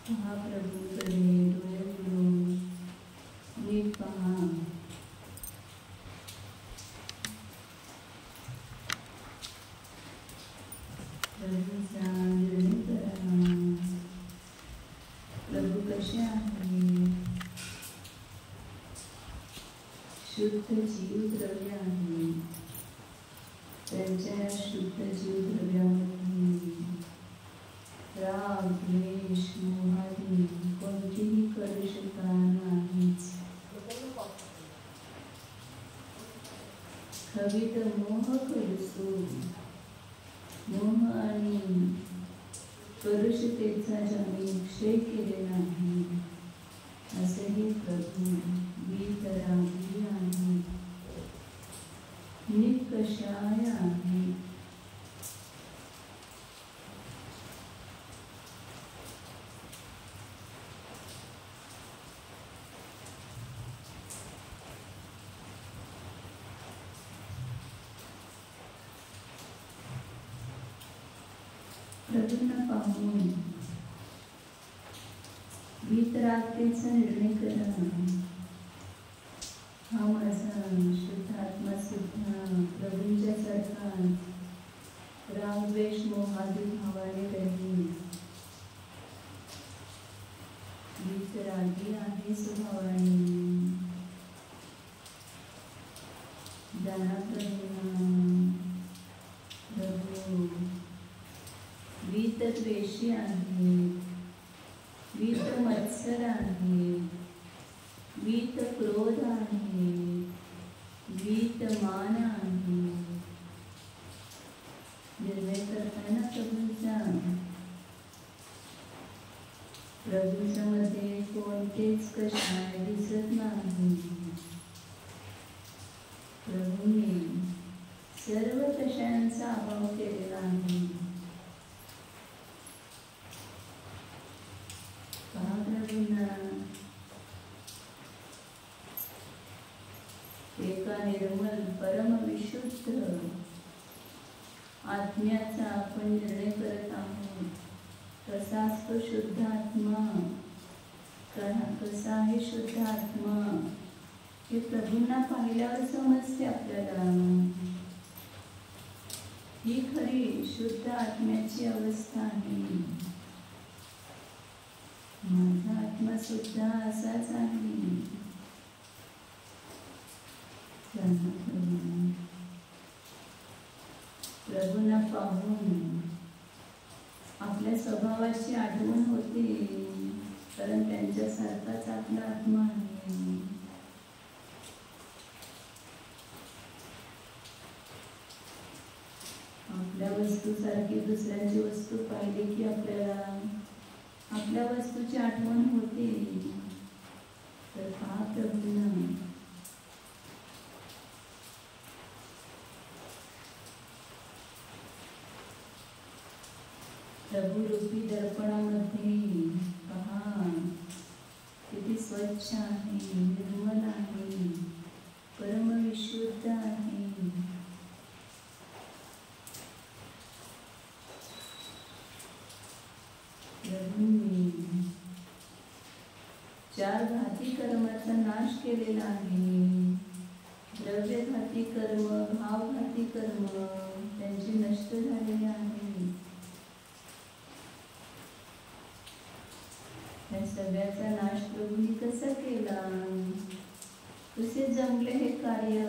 महाप्रभूकडे डोळे उघडून नीट पहा. प्रभूचा निर्णय करा. प्रभू कसे आहे? शुद्ध जीवद्रव्य आहे. त्यांच्या शुद्ध जीवद्रव्यामध्ये राग, द्वेष, मोहादी कोणतीही कलुषता नाहीच. खवित मोह कलुसो, मोह आणि कलुषतेचा ज्याने क्षय केले नाही असेही प्रभू वीतरागी आहे, निकषाय आहे. प्रभूंना पाहून वीतरागतेचा निर्णय करा. हा माझा शुद्ध आत्मा सुद्धा प्रभूंच्या सारखा राग, द्वेष, मोहादी भावाने रहित वीतरागी आहे स्वभावाने. प्रभू वीतद्वेषी आहे, वीत मत्सर आहे, वीत क्रोध आहे, वीत मान आहे. निर्णय करताना प्रभूच्या मध्ये कोणतेच कषाय दिसत नाही. प्रभूने सर्व कषायांचा अभाव केलेला आहे. एका निर्मल परम विशुद्ध आत्म्याचा आपण निर्णय करत आहोत. कसाच तो शुद्ध आत्मा, कसा आहे शुद्ध आत्मा हे प्रभूंना पाहिल्यावर समजते आपल्याला. ही खरी शुद्ध आत्म्याची अवस्था आहे. माझा आत्मा सुद्धा असाच आहे. प्रभूंना पाहून आपल्या स्वभावाची आठवण होते, कारण त्यांच्यासारखाच आपला आत्मा आहे. आपल्या वस्तूसारखी दुसऱ्यांची वस्तू पाहिली की आपल्याला आपल्या वस्तूची आठवण होते. तर पहा प्रभूंना प्रभू रूपी दर्पणामध्ये पहा किती स्वच्छ आहे, निर्मल आहे, परम विशुद्ध आहे. प्रभूंनी 4 घाती कर्माचा नाश केलेला आहे. द्रव्यघाती कर्म, भावघाती कर्म त्यांचे नष्ट झालेले आहे. या सगळ्याचा नाश प्रभूंनी कसा केला? कसे जमले हे कार्य?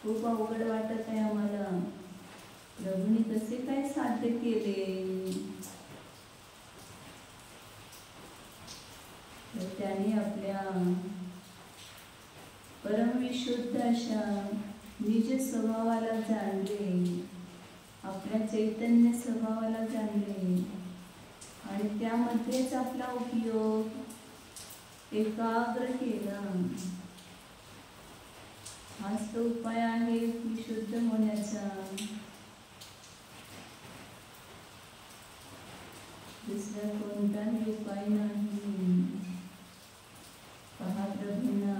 खूप अवघड वाटत आहे आम्हाला. प्रभूंनी कसे काय साध्य केले? तर त्यांनी आपल्या परमविशुद्ध अशा निज स्वभावाला जाणले, आपल्या चैतन्य स्वभावाला जाणले आणि त्यामध्येच आपला उपयोग एकाग्र केला. हाच तो उपाय आहे विशुद्ध होण्याचा. दुसरा कोणताही उपाय नाही. पहा प्रभूंना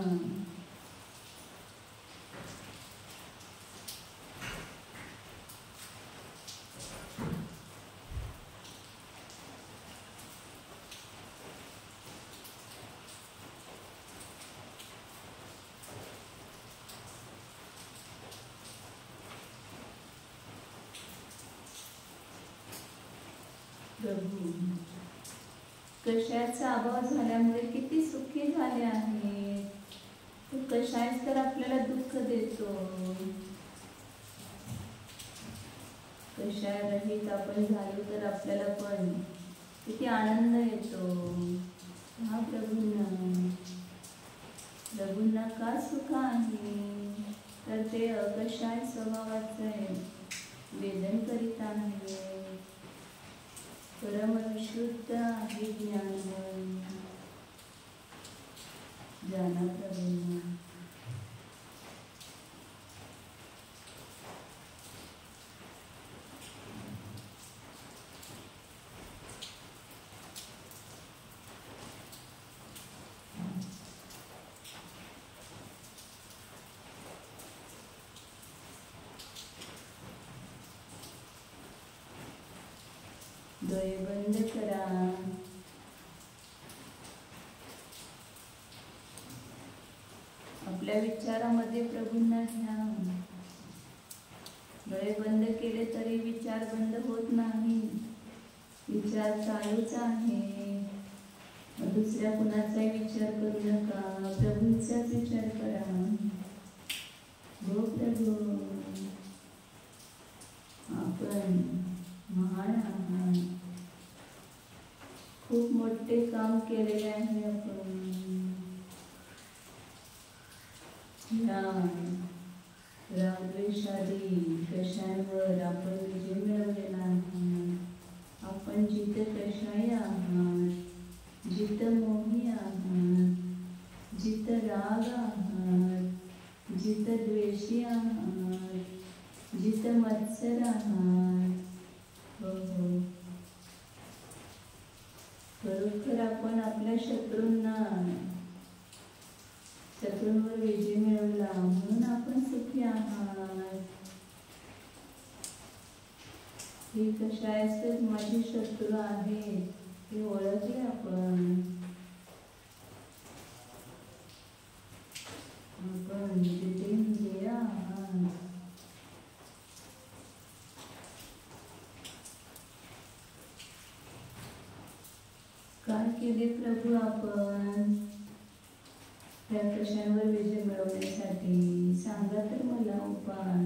प्रभू कशाचा अभाव झाल्यामुळे किती सुखी झाले आहेत. तो कशाच तर आपल्याला दुःख देतो. कशारहित आपण झालो तर आपल्याला पण किती आनंद येतो. हा प्रभूंना का सुख आहे तर ते अकशाय स्वभावाचे वेदन करीत आहे. परम विशुद्ध आहे ज्ञानमय जाना प्रभूंना. डोळे बंद करा. आपल्या विचारामध्ये प्रभूंना घ्या. डोळे बंद केले तरी विचार बंद होत नाही. विचार चालूच आहे. दुसऱ्या कुणाचाही विचार करू नका. प्रभूंचाच विचार करा. हो प्रभू आपण महान आहात. खूप मोठे काम केलेले आहे आपण. रागद्वेषादी कशांवर आपण विजय मिळवलेला आहे. आपण जित कशाही आहात, जित मोही आहात, जित राग आहात, जित द्वेषी आहात, जित मत्सर आहात. हो हो खरोखर आपण आपल्या शत्रूंवर विजय मिळवला म्हणून आपण सुखी आहात. हे कशाच माझे शत्रू आहेत हे ओळखले आपण. आपण जितेंद्रिय आहात. काय केले प्रभू आपण त्या कशांवर विजय मिळवण्यासाठी? सांगा तर मला उपाय.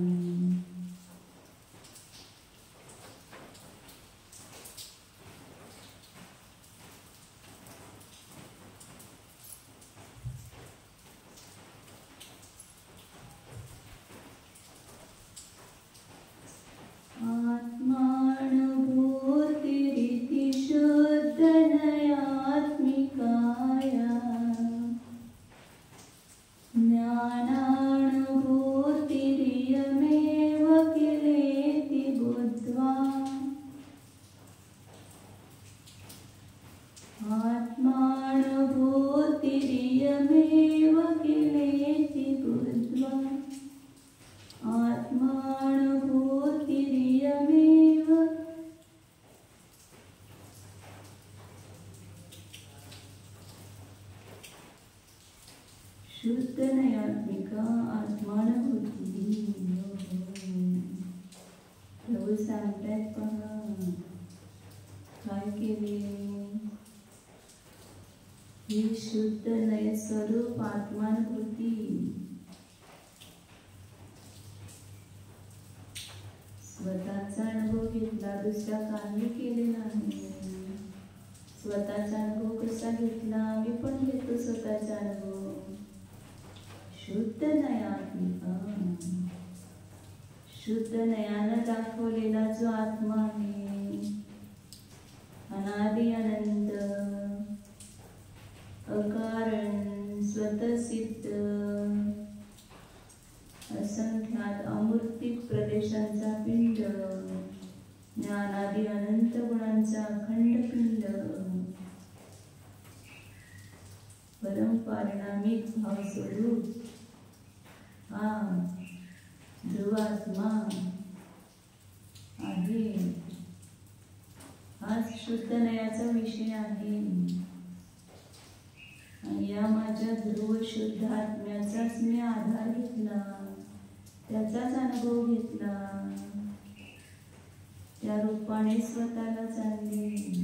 शुद्ध नयात्मिका आत्मानुभूती. प्रभू सांगतायत पहा काय केले. ही शुद्ध नय स्वरूप आत्मानुभूती. स्वतःचा अनुभव घेतला, दुसरा काही केलेला नाही. स्वतःचा अनुभव कसा घेतला? मी पण घेतो स्वतःचा अनुभव. शुद्ध नयात्मिका, शुद्ध नयानं दाखवलेला जो आत्मा आहे, अनादि अनंत अकारण स्वतःसिद्ध असंख्यात अमूर्तिक प्रदेशांचा पिंड, ज्ञानादि अनंत गुणांचा अखंड पिंड, परम पारिणामिक भाव स्वरूप हा ध्रुवात्मा आहे. हा शुद्ध नयाचा विषय आहे. आणि या माझ्या ध्रुव शुद्ध आत्म्याचाच मी आधार घेतला, त्याचाच अनुभव घेतला, त्या रूपाने स्वतःला जाणले.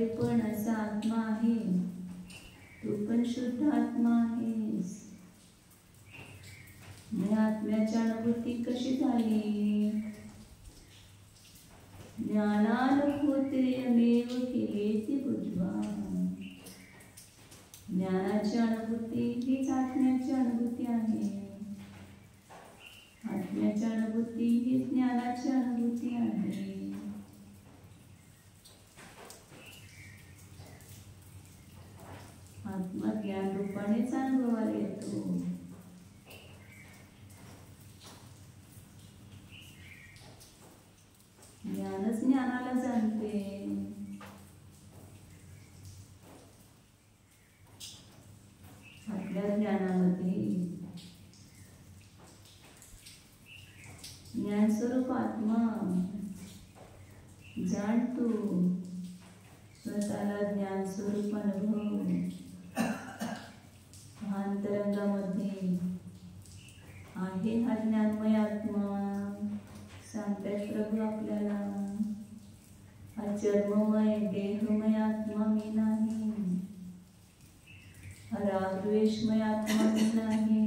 आतमध्ये पण असा आत्मा आहे, तू पण शुद्ध आत्मा आहेस. मी आत्म्याची अनुभूती कशी झाली? ज्ञानानुभूतिर्यमेव किलेति बुद्ध्वा. ज्ञानाची अनुभूती हीच आत्म्याची अनुभूती आहे. आत्म्याची अनुभूती ही ज्ञानाची अनुभूती आहे. आत्मा ज्ञान रूपानेच अनुभवाला येतो. ज्ञानच ज्ञानाला जाणते. आपल्या ज्ञानामध्ये ज्ञानस्वरूप आत्मा जाणतो. स्वतःला ज्ञानस्वरूप अनुभव अंतरंगामध्ये आहे. हा ज्ञानमय आत्मा सांगतायत प्रभू आपल्याला. हा जन्ममय देहमय आत्मा मी नाही. हा रागद्वेषमय आत्मा मी नाही.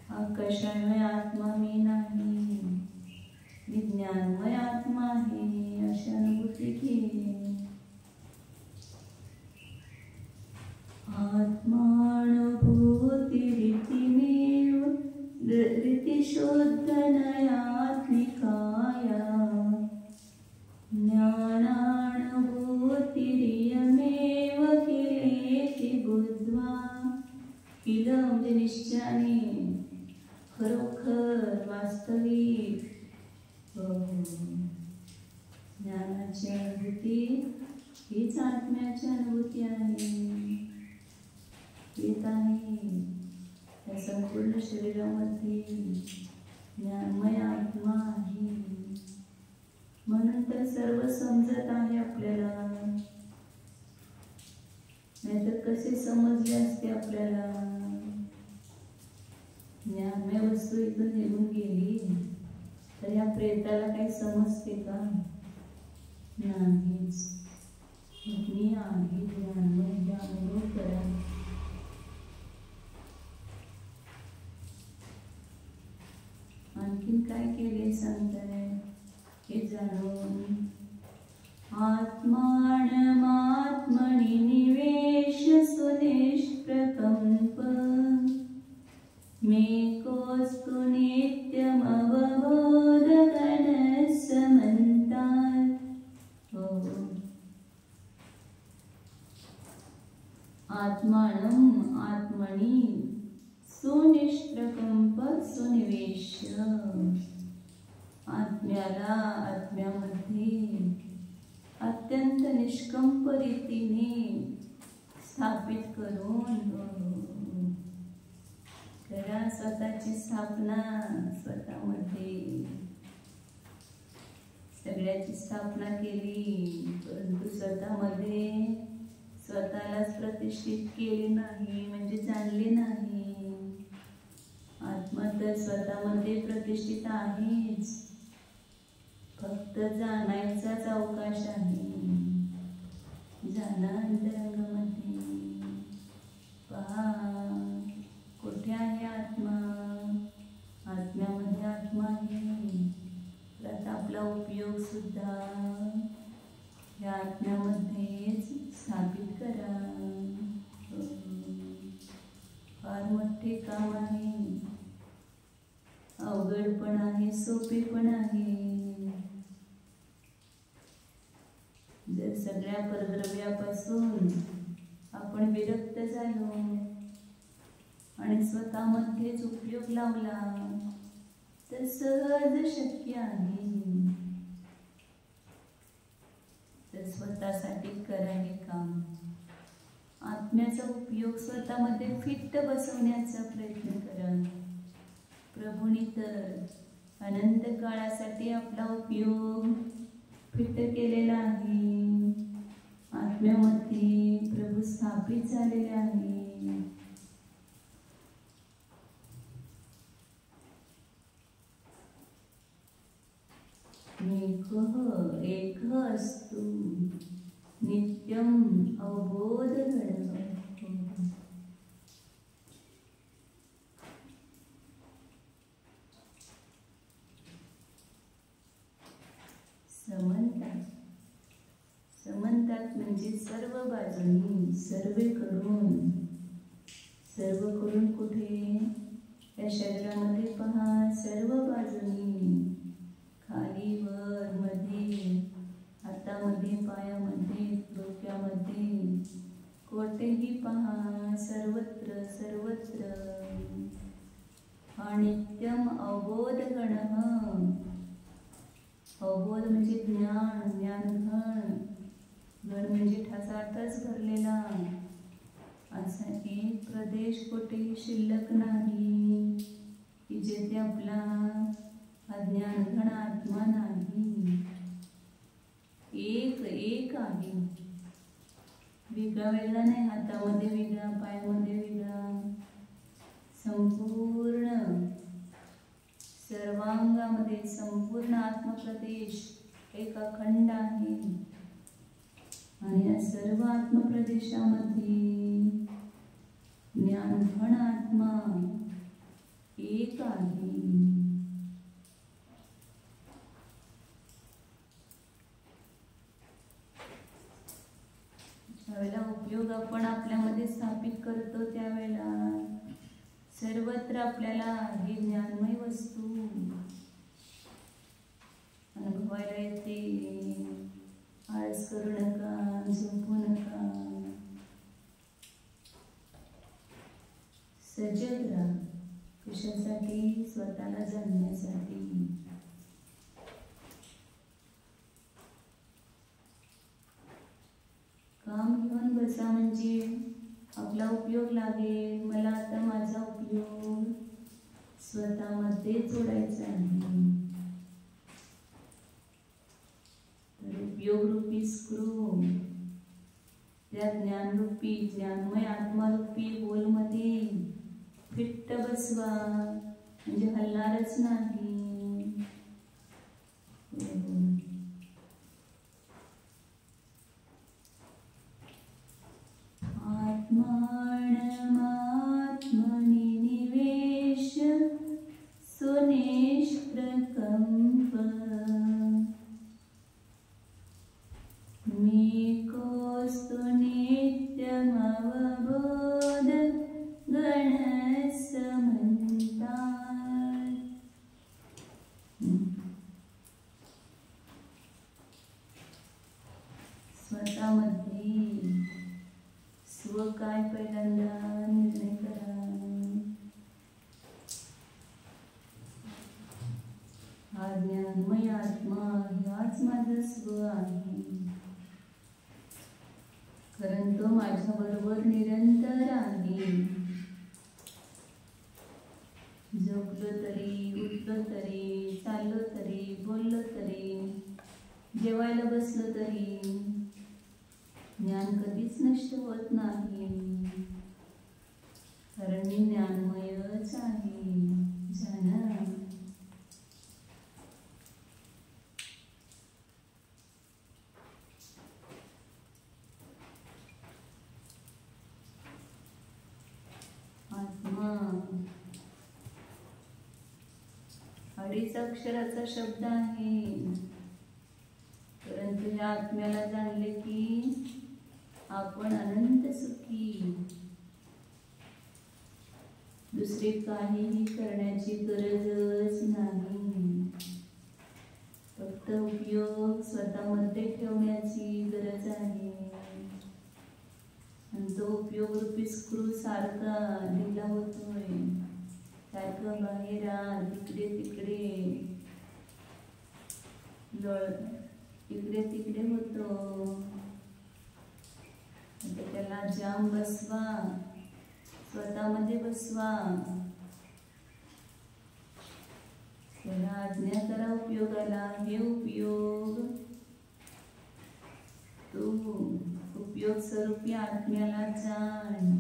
हा कषायमय आत्मा मी नाही. मी ज्ञानमय आत्मा आहे अशी अनुभूती घे. आत्मानुभूतिरितिमेव रीतिशोधनयात्मिकाया ज्ञानानुभूतिरियमेव किलेति बुद्ध्वा. किल म्हणजे निश्चयाने, खरोखर, वास्तविक. ज्ञानाची अनुभूती हीच आत्म्याची अनुभूती आहे. येत आहे या संपूर्ण शरीरामध्ये ज्ञानमय आत्मा आहे. म्हणून तर सर्व समजत आहे आपल्याला. नाहीतर कसे समजले असते आपल्याला? ज्ञानमय वस्तू इथून निघून गेली तर या प्रेताला काही समजते का? नाहीच. मी आहे ज्ञानमय हे अनुभव करा. आणखीन काय केले सांगताय हे जाणून. आत्मानमात्मनि निवेश सुनिष्प्रकम्प मेकोऽस्तु नित्यमवबोधगणसमन्तात्. आत्मानं आत्मनि सुनिष्प्रकम्प सुनिवेश्य. आत्म्याला आत्म्यामध्ये अत्यंत निष्कंप रीतीने स्थापित करून करा. स्वतःची स्थापना स्वतःमध्ये. सगळ्याची स्थापना केली परंतु स्वतःमध्ये स्वतःलाच प्रतिष्ठित केले नाही, म्हणजे जाणले नाही. आत्मा तर स्वतःमध्ये प्रतिष्ठित आहेच, फक्त जाणायचाच अवकाश आहे. जाणा अंतरंगामध्ये. पहा कुठे आहे आत्मा? आत्म्यामध्ये आत्मा आहे. तर आपला उपयोग सुद्धा या आत्म्यामध्येच स्थापित करा. फार मोठे काम आहे. अवघड पण आहे, सोपे पण आहे. जर सगळ्या परद्रव्यापासून आपण विरक्त झालो आणि स्वतःमध्येच उपयोग लावला तर सहज शक्य आहे. तर स्वतःसाठी करा हे काम. आत्म्याचा उपयोग स्वतःमध्ये फिट्ट बसवण्याचा प्रयत्न करा. प्रभूंनी तर अनंत काळासाठी आपला उपयोग फिट्ट केलेला आहे. आत्म्यामध्ये प्रभू स्थापित झालेले आहे. एक अस्तु नित्य अवबोध घडव. समंतात. समंतात म्हणजे सर्व बाजूनी, सर्व करून कुठे? या शरीरामध्ये पहा, सर्व बाजूनी, खाली वर, मध्ये, हातामध्ये, पायामध्ये, डोक्यामध्ये, कोठेही पहा, सर्वत्र सर्वत्र. नित्यम अवबोध गणः. अवबोध म्हणजे ज्ञान, ज्ञानघन. घन म्हणजे ठसाठस भरलेला. असा एक प्रदेश कुठेही शिल्लक नाही की जेथे आपला अज्ञानघन आत्मा नाही. एक एक आहे. वेगळा वेगळा नाही. हातामध्ये वेगळा, पायामध्ये वेगळा. संपूर्ण सर्वांगामध्ये संपूर्ण आत्मप्रदेश एक अखंड आहे. आणि या सर्व आत्मप्रदेशामध्ये ज्ञानघन आत्मा एक आहे. ज्यावेळेला उपयोग आपण आपल्यामध्ये स्थापित करतो त्यावेळेला सर्वत्र आपल्याला ही ज्ञानमय वस्तू अनुभवायला येते. आळस करू नका, झोपू नका, सजग राहा. कशासाठी? स्वतःला जाणण्यासाठी. काम घेऊन बसा म्हणजे आपला उपयोग लागेल. मला आता माझा उपयोग स्वतःमध्ये जोडायचा आहे. तर उपयोगरूपी स्क्रू त्या ज्ञानरूपी, ज्ञानमय आत्मारूपी होलमध्ये फिट्ट बसवा म्हणजे हलणारच नाही. आत्मानमात्मनि निवेश सुनिष्प्रकम्प मेकोस्तु नित्यमवबोध गणसमन्तात्. स्वतःमध्ये स्व काय पहिल्यांदा निर्णय करा. हा ज्ञानमय आत्मा हाच माझा स्व आहे. कारण तो माझ्या बरोबर निरंतर आहे. झोपलो तरी, उठलो तरी, चाललो तरी, बोललो तरी, जेवायला बसलो तरी ज्ञान कधीच नष्ट होत नाही. कारण मी ज्ञानमयच आहे. जाणा. आत्मा 2.5 अक्षराचा शब्द आहे. परंतु या आत्म्याला जाणले की आपण अनंत सुखी. दुसरे काहीही करण्याची गरजच नाही. फक्त उपयोग स्वतःमध्ये ठेवण्याची गरज आहे. आणि तो उपयोग रूपी स्क्रू सारखा ढिला होतोय. सारखं बाहेर तिकडे तिकडे इकडे तिकडे होतो. त्याला जाम बसवा, स्वतःमध्ये बसवा. त्याला आज्ञा करा उपयोगाला. हे उपयोग तू उपयोग स्वरूपी आत्म्याला जाण.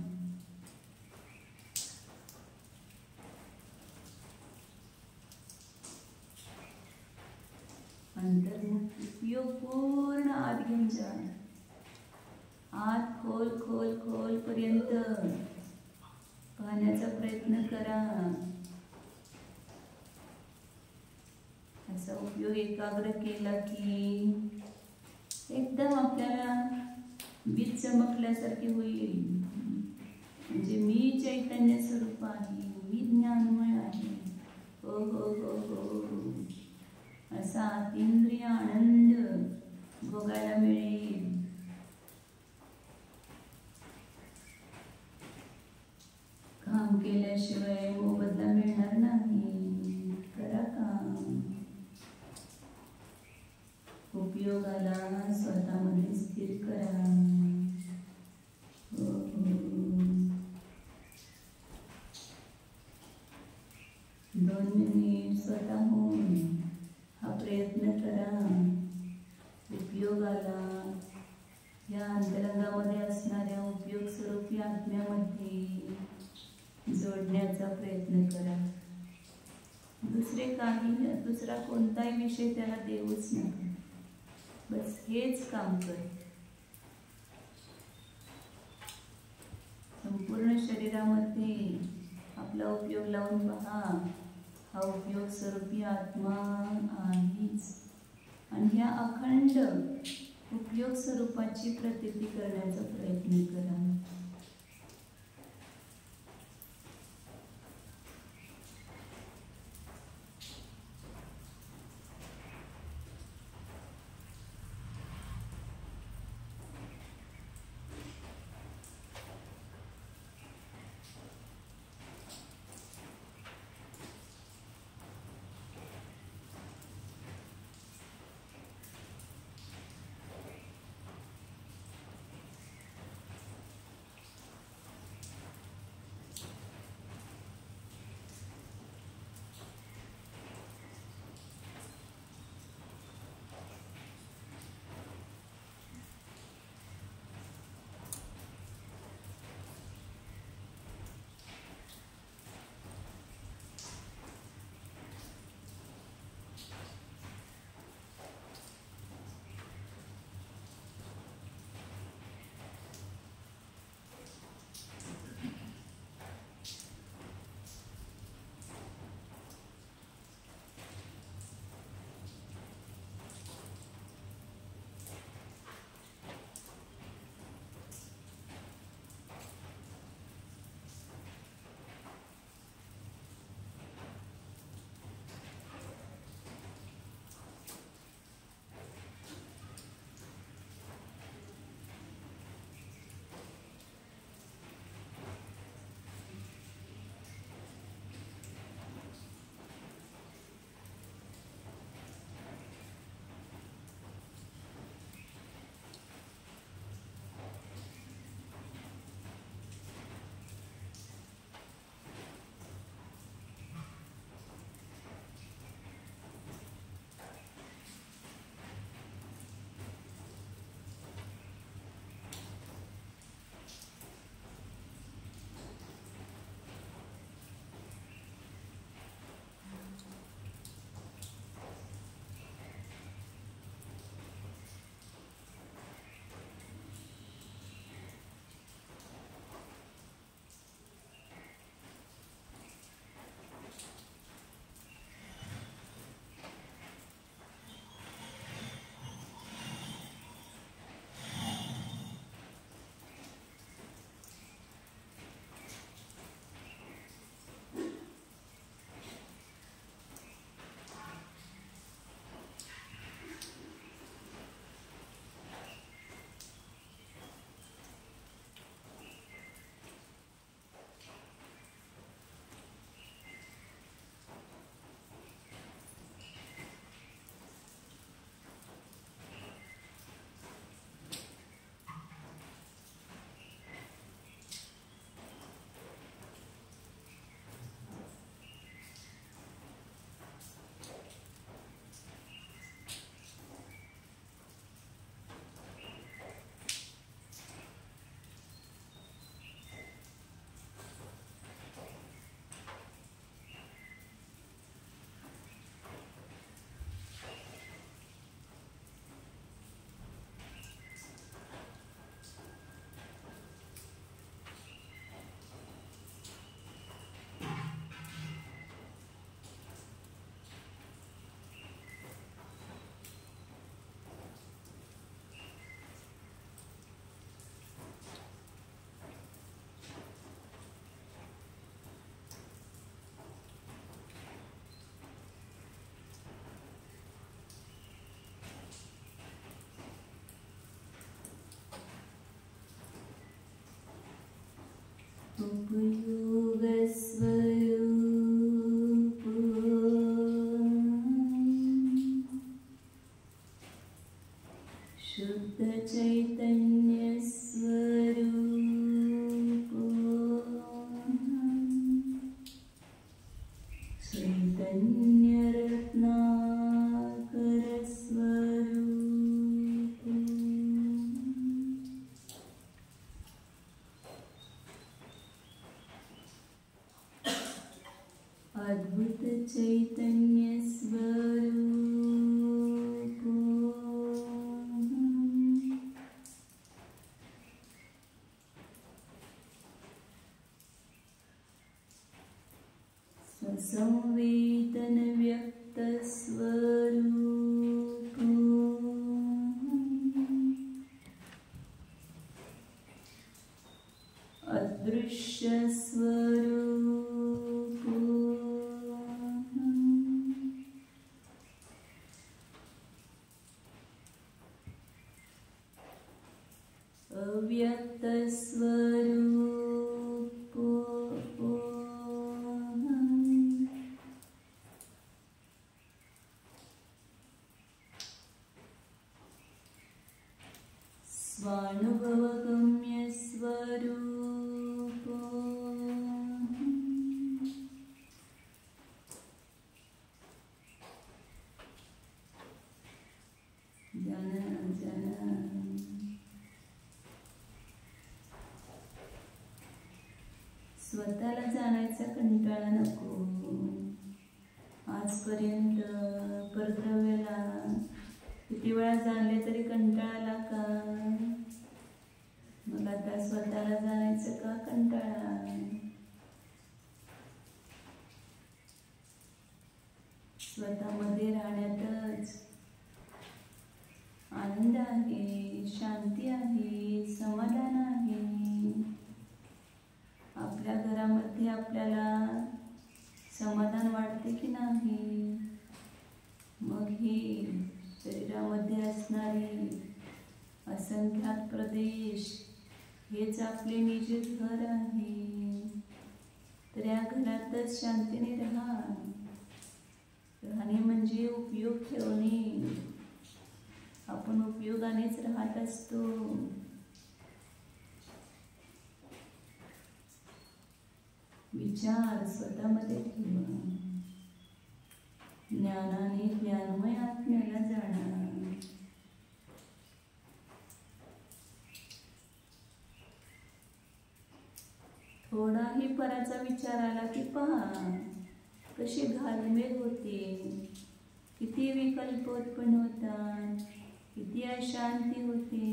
अंतर्मुख उपयोग पूर्ण आत घेऊन जा. आत शेवटपर्यंत पाहण्याचा प्रयत्न करा. असा उपयोग एकाग्र केला की एकदम आपल्याला वीज चमकल्यासारखे होईल. म्हणजे मी चैतन्य स्वरूप आहे, मी ज्ञानमय आहे. हो हो हो हो, असा अतींद्रिय आनंद भोगायला मिळेल. काम केल्याशिवाय मोबदला मिळणार नाही. करा काम. उपयोगाला स्वतःमध्ये स्थिर करा. हो हो. 2 मिनिट स्वतःहून हा प्रयत्न करा. उपयोगाला या अंतरंगामध्ये असणाऱ्या उपयोग स्वरूपी आत्म्यामध्ये जोडण्याचा प्रयत्न करा. दुसरा कोणताही विषय त्याला देऊच नका. बस हेच काम कर. संपूर्ण शरीरामध्ये आपला उपयोग लावून पहा. हा उपयोग स्वरूपी आत्मा आहेच. आणि ह्या अखंड उपयोग स्वरूपाची प्रतीती करण्याचा प्रयत्न करा. उपयोगस्वरूप शुद्ध चैतन्य स्वरूप चैतन्य रत्नाकर स्वरूप अद्भुत चैतन्य स्वरूप स्वसंवेदन व्यक्त स्वरूप अदृश्य स्वरूप अव्यक्त स्वरूप स्वानुभवगम्य स्वरूप स्वतःला जाणायचा कंटाळा नको. आजपर्यंत परद्रव्याला किती वेळा जाणले तरी कंटाळा आला का? मग आता स्वतःला जाणायचं का कंटाळा? स्वतःमध्ये राहण्यातच आनंद आहे, शांती आहे, समाधान आहे. आपल्या घरामध्ये आपल्याला समाधान वाटते की नाही? मग हे शरीरामध्ये असणारे असंख्यात प्रदेश हेच आपले निज घर आहे. तर या घरातच शांतीने राहा. राहणे म्हणजे उपयोग ठेवणे. आपण उपयोगानेच राहत असतो. विचार स्वतःमध्ये ठेवा. ज्ञानाने ज्ञानमय आत्म्याला जाणा. थोडाही पराचा विचार आला की पहा कशी घालमेल होते, किती विकल्प उत्पन्न होतात, किती अशांती होते.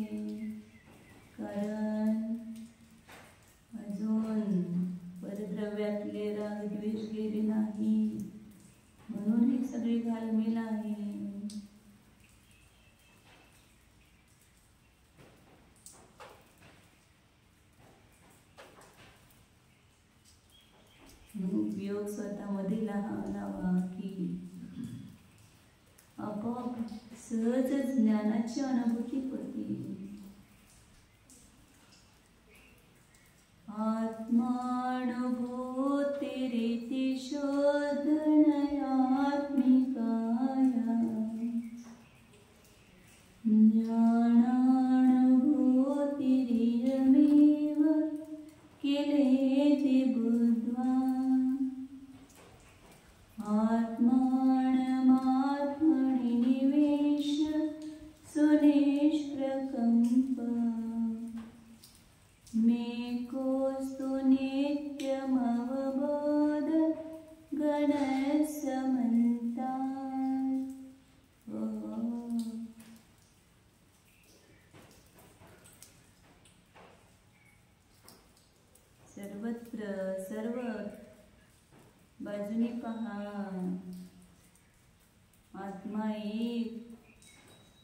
कारण अजून परद्रव्यातले राग द्वेष गेले नाही, म्हणून ही सगळी घालमेल आहे. उपयोग स्वतःमध्ये लावा की आपोआप सहज ज्ञानाची अनुभूती होती. आत्मानुभूतिरिति शोधनयात्मिकाया ज्ञानानुभूतिरियमेव किलेति बुद्ध्वा आत्मानमात्मनि निवेश्य सुनिष्प्रकम्प मेकोऽस्तु नित्यमवबोध गणसमन्तात्. सर्वत्र सर्व बाजूने पहा. आत्मा एक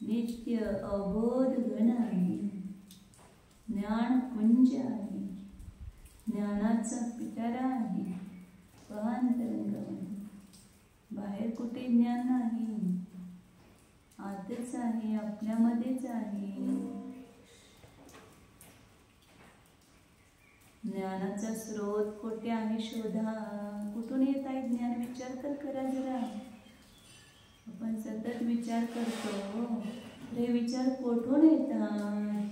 नित्य अबोध गण आहे. ज्ञान पुंज आहे. ज्ञानाचा पिटारा आहे. अंतरंगामध्ये बाहेर कुठे ज्ञान नाही, आतच आहे, आपल्यामध्येच आहे. ज्ञान ज्ञानाचा स्रोत कोठे आहे शोधा. कुठून येत आहे ज्ञान? विचार तर करा जरा. आपण सतत विचार करतो, हे विचार कोठून येतात?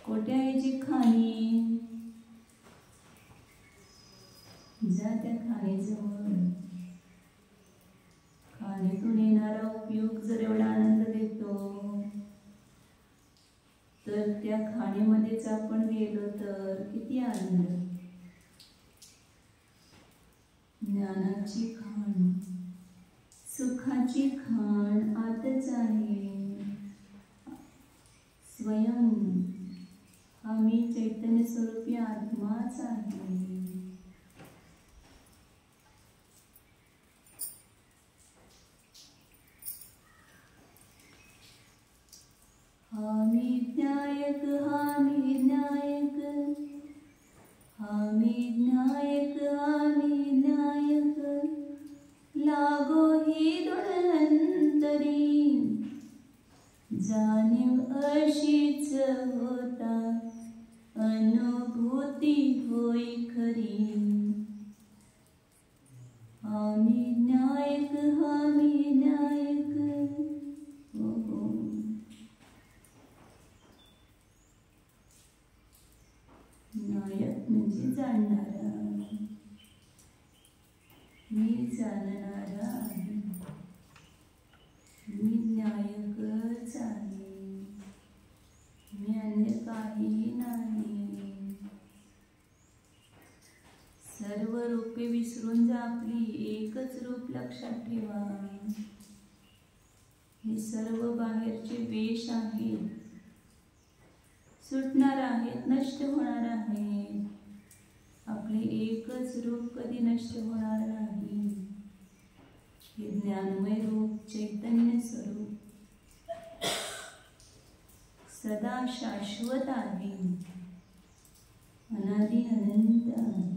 कोठे आहे जी खाणी? जा त्या खाणीजवळ. खाणीतून येणारा उपयोग जर एवढा आनंद देतो, तर त्या खाणीमध्येच आपण गेलो तर किती आनंद. ज्ञानाची खाण, सुखाची खाण आतच आहे. स्वयं हा मी चैतन्य स्वरूपी आत्माच आहे. हामी ज्ञायक, हामी ज्ञायक, हामी ज्ञायक, हामी ज्ञायक, लागो ही दुरंतरी. जाणीव अशीच होता, अनुभूती होई खरी. हामी ज्ञायक, हामी ज्ञायक. नायक म्हणजे जाणणारा. मी जाणणारा आहे. मी न्यायकच आहे. मी अन्य काही नाही. सर्व रूपे विसरून जा, आपली एकच रूप लक्षात ठेवा. हे सर्व बाहेरचे वेश आहेत, सुटणार आहेत, नष्ट होणार आहेत. आपले एकच रूप कधी नष्ट होणार नाही. हे ज्ञानमय रूप, चैतन्य स्वरूप सदा शाश्वत आहे, अनादि अनंत आहे.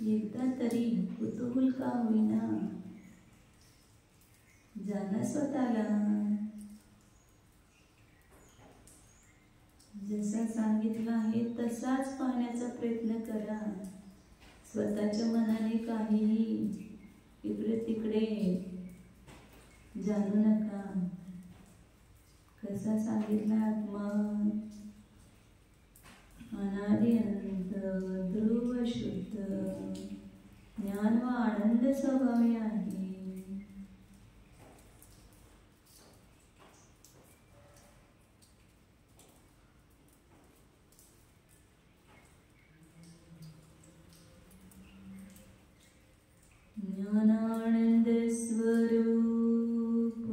एकदा तरी कुतूहल का होईना जाना स्वतःला. जसा सांगितलं आहे तसाच पाहण्याचा प्रयत्न करा. स्वतःच्या मनाने काहीही इकडे तिकडे जाणू नका. कसा सांगितला आत्मा अनादि अनंत, ध्रुव शुद्ध, ज्ञान व आनंद स्वभावी आहे. ज्ञानानंद स्वरूप,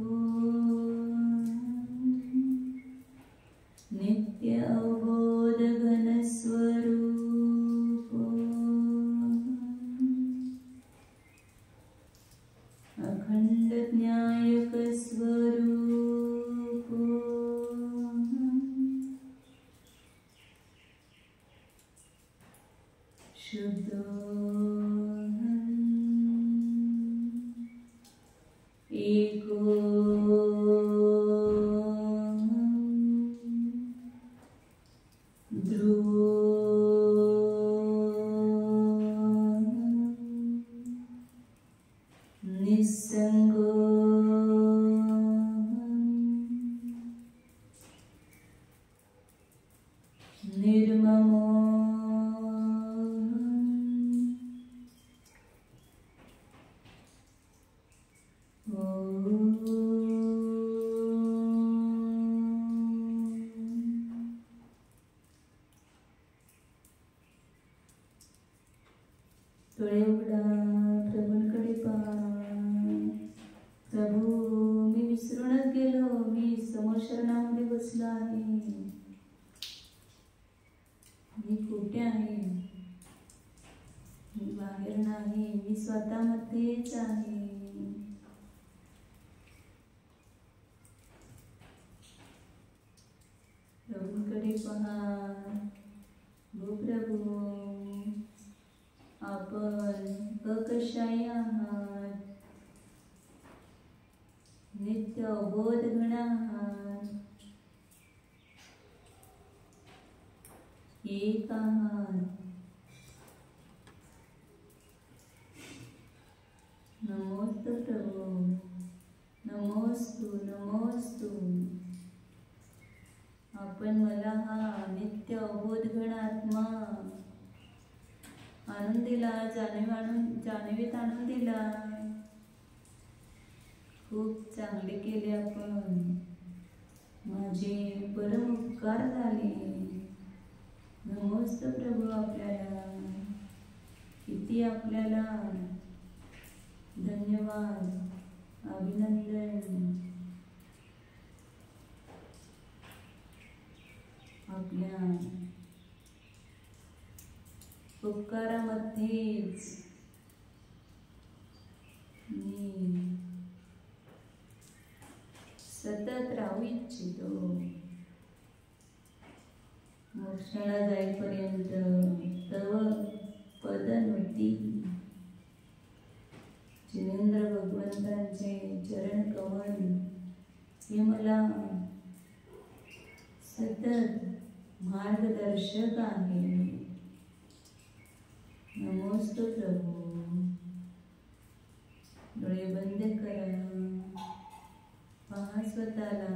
नित्य अवबोध घन स्वरूप, अखंड ज्ञायक स्वरूप, शुद्ध एको ध्रुव निसंग निर्ममो डोळे उघडा, प्रभूंकडे पहा. प्रभू मी विसरूनच गेलो, मी समोर शरणामध्ये बसलो आहे. मी कुठे आहे? मी बाहेर नाही, मी स्वतःमध्येच आहे. प्रभूंकडे पहा. गो प्रभू आपण अकशाई आहात, नित्य अबोध घन आहात, एक आहात. नमोस्तु प्रभु, नमोस्तु नमोस्तु. आपण मला हा नित्य अबोध घन आत्मा आणून दिला, जाणीवीत आणून दिला. खूप चांगले केले आपण. माझे परम उपकार झाले. नमोस्तु प्रभू. आपल्याला किती आपल्याला धन्यवाद, अभिनंदन. आपल्या उपकारामध्येच मी सतत राहू इच्छितो. मोक्षाला जाईपर्यंत तव पदनवती. जिनेंद्र भगवंतांचे चरण कमल हे मला सतत मार्गदर्शक आहे. नमोस्तु प्रभु. डोळे बंद करा, पहा स्वतःला.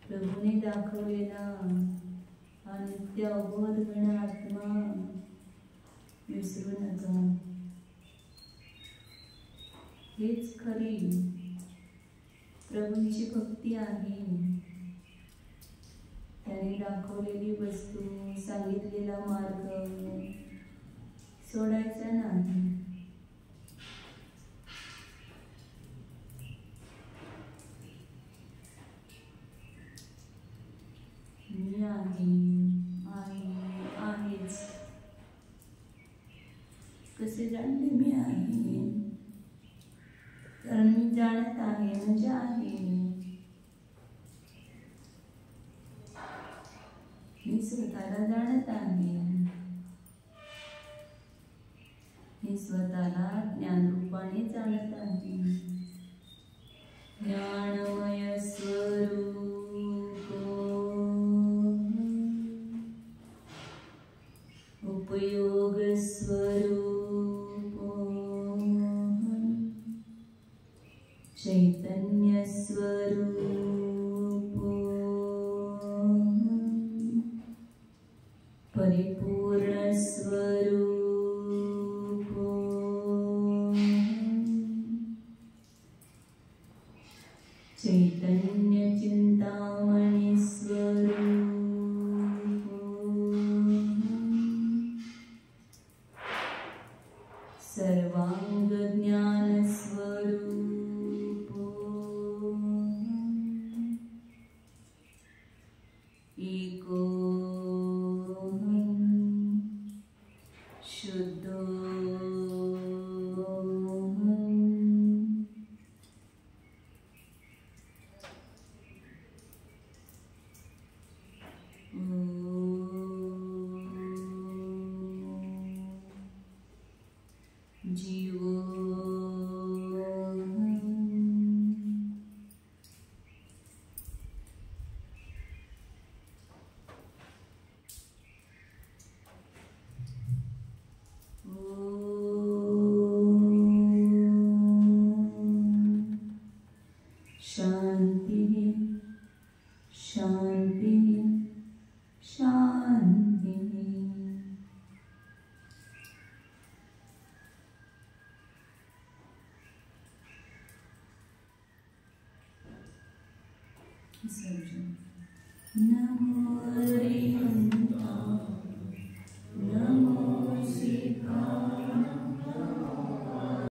प्रभूने दाखवलेला हा नित्य अबोध घन आत्मा विसरू नका. हेच खरी प्रभूंची भक्ती आहे. त्याने दाखवलेली वस्तू, सांगितलेला मार्ग सोडायचा नाही. मी आहेच. कसे जाणले मी आहे? कारण मी जाणत आहे म्हणजे आहे. मी स्वतःला जाणत आहे. मी स्वतःला ज्ञानरूपाने जाणत आहे. ज्ञानमय स्वरूप उपयोग स्वरूप चैतन्य स्वरूप परिपूर्ण स्वरूप चैतन्य चिंतामणि स्वरूप सर्वांग ज्ञान स्वरूप नमो